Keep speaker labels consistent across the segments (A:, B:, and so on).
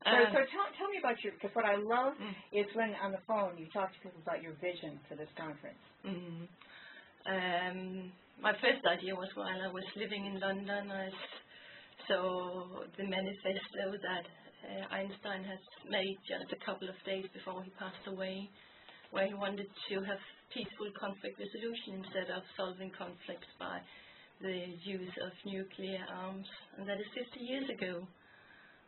A: So tell me about because what I love is when on the phone you talk to people about your vision for this conference.
B: My first idea was while I was living in London. I saw the manifesto that Einstein has made just a couple of days before he passed away, where he wanted to have peaceful conflict resolution instead of solving conflicts by the use of nuclear arms. And that is 50 years ago.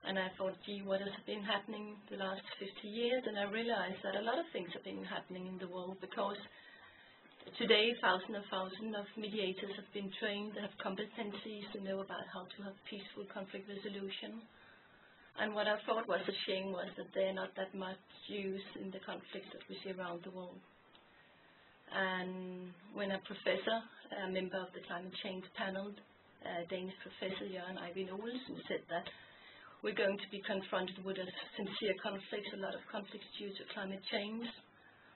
B: And I thought, gee, what has been happening the last 50 years? And I realized that a lot of things have been happening in the world, because today thousands of mediators have been trained, they have competencies to know about how to have peaceful conflict resolution. And what I thought was a shame was that they're not that much used in the conflicts that we see around the world. And when a professor, a member of the climate change panel, Danish professor Jørgen Eivind Olsen, said that we're going to be confronted with a sincere conflicts, a lot of conflicts due to climate change,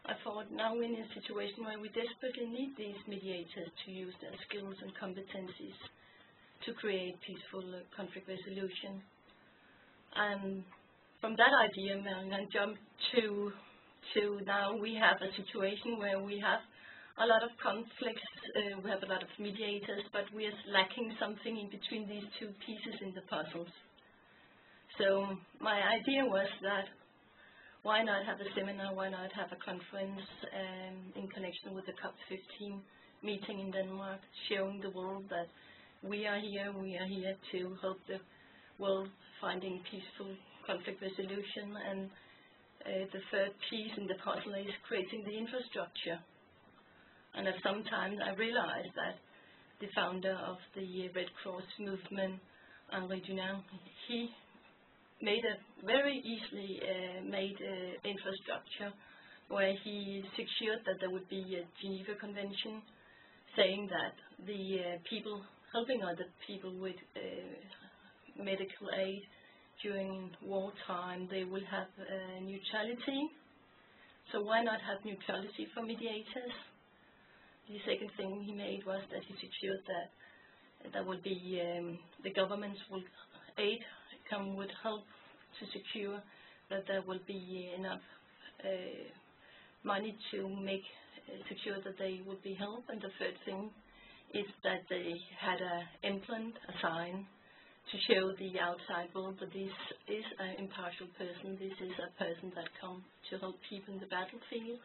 B: I thought now we're in a situation where we desperately need these mediators to use their skills and competencies to create peaceful conflict resolution. And from that idea, I jumped to now we have a situation where we have a lot of conflicts, we have a lot of mediators, but we are lacking something in between these two pieces in the puzzles. So my idea was that why not have a seminar, why not have a conference in connection with the COP15 meeting in Denmark, showing the world that we are here to help the world finding peaceful conflict resolution, and the third piece in the puzzle is creating the infrastructure. And at some time I realized that the founder of the Red Cross movement, Henri Dunant, he made a very easily made infrastructure where he secured that there would be a Geneva Convention saying that the people helping other people with medical aid during wartime, they will have neutrality. So why not have neutrality for mediators? The second thing he made was that he secured that there would be the governments will aid would help to secure that there will be enough money to make secure that they would be helped. And the third thing is that they had an implant, a sign, to show the outside world that this is an impartial person, this is a person that comes to help people in the battlefield.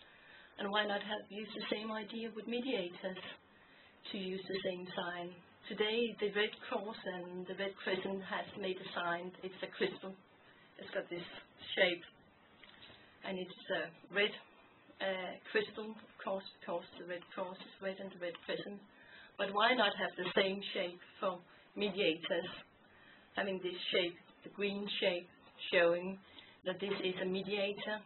B: And why not use the same idea with mediators, to use the same sign? Today, the Red Cross and the Red Crescent has made a sign. It's a crystal. It's got this shape, and it's a red crystal, of course, because the Red Cross is red and the Red Crescent. But why not have the same shape for mediators, having this shape, the green shape, showing that this is a mediator,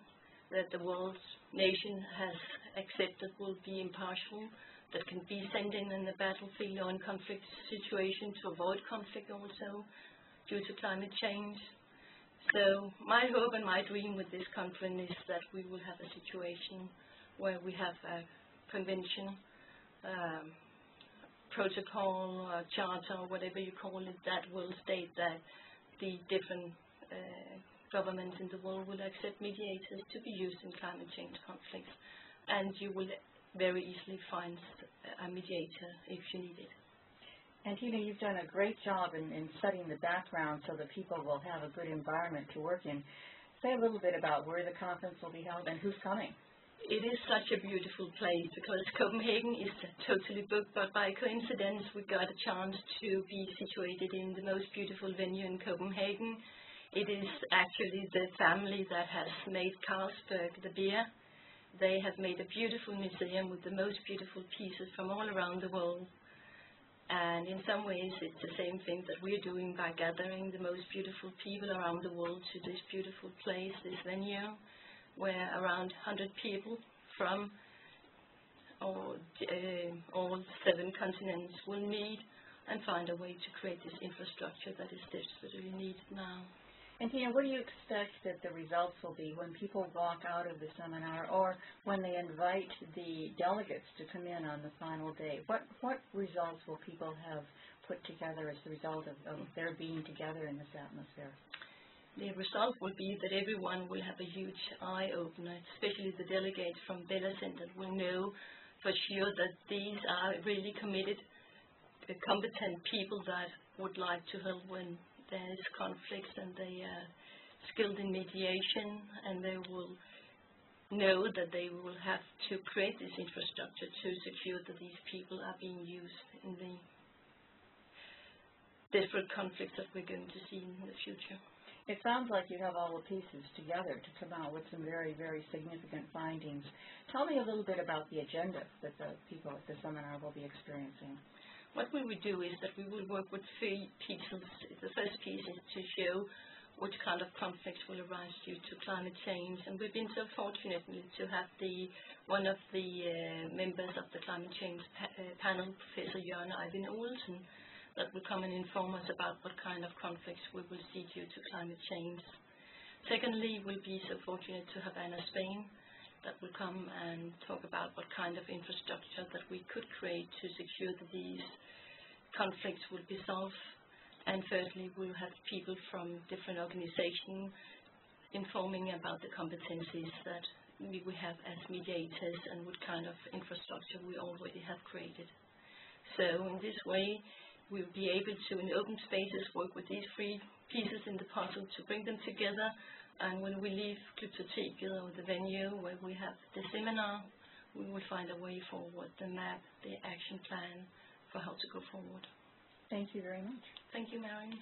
B: that the world's nation has accepted will be impartial, that can be sent in the battlefield or in conflict situation to avoid conflict also due to climate change. So my hope and my dream with this conference is that we will have a situation where we have a convention, protocol, or charter, or whatever you call it, that will state that the different governments in the world will accept mediators to be used in climate change conflicts, and you will very easily find a mediator if you need it.
A: And Tina, you've done a great job in setting the background so that people will have a good environment to work in. Say a little bit about where the conference will be held and who's coming.
B: It is such a beautiful place because Copenhagen is totally booked, but by coincidence we got a chance to be situated in the most beautiful venue in Copenhagen. It is actually the family that has made Carlsberg, the beer. They have made a beautiful museum with the most beautiful pieces from all around the world. And in some ways it's the same thing that we're doing by gathering the most beautiful people around the world to this beautiful place, this venue, where around 100 people from all 7 continents will meet and find a way to create this infrastructure that is desperately needed now.
A: And Tina, what do you expect that the results will be when people walk out of the seminar, or when they invite the delegates to come in on the final day? What results will people have put together as the result of their being together in this atmosphere?
B: the result will be that everyone will have a huge eye-opener, especially the delegates from Bella Center will know for sure that these are really committed, competent people that would like to help when there is conflicts, and they are skilled in mediation, and they will know that they will have to create this infrastructure to secure that these people are being used in the different conflicts that we're going to see in the future.
A: It sounds like you have all the pieces together to come out with some very, very significant findings. Tell me a little bit about the agenda that the people at the seminar will be experiencing.
B: What we will do is that we will work with 3 pieces. The first piece is to show which kind of conflicts will arise due to climate change. And we've been so fortunate to have one of the members of the climate change panel, Professor Jørgen Eivind Olsen, that will come and inform us about what kind of conflicts we will see due to climate change. Secondly, we'll be so fortunate to have Anna Spain that will come and talk about what kind of infrastructure that we could create to secure that these conflicts will be solved. And thirdly, we'll have people from different organizations informing about the competencies that we have as mediators and what kind of infrastructure we already have created. So in this way, we'll be able to, in open spaces, work with these 3 pieces in the puzzle to bring them together. And when we leave Glyptoteket or the venue where we have the seminar, we will find a way forward, the map, the action plan for how to go forward.
A: Thank you very much.
B: Thank you, Marion.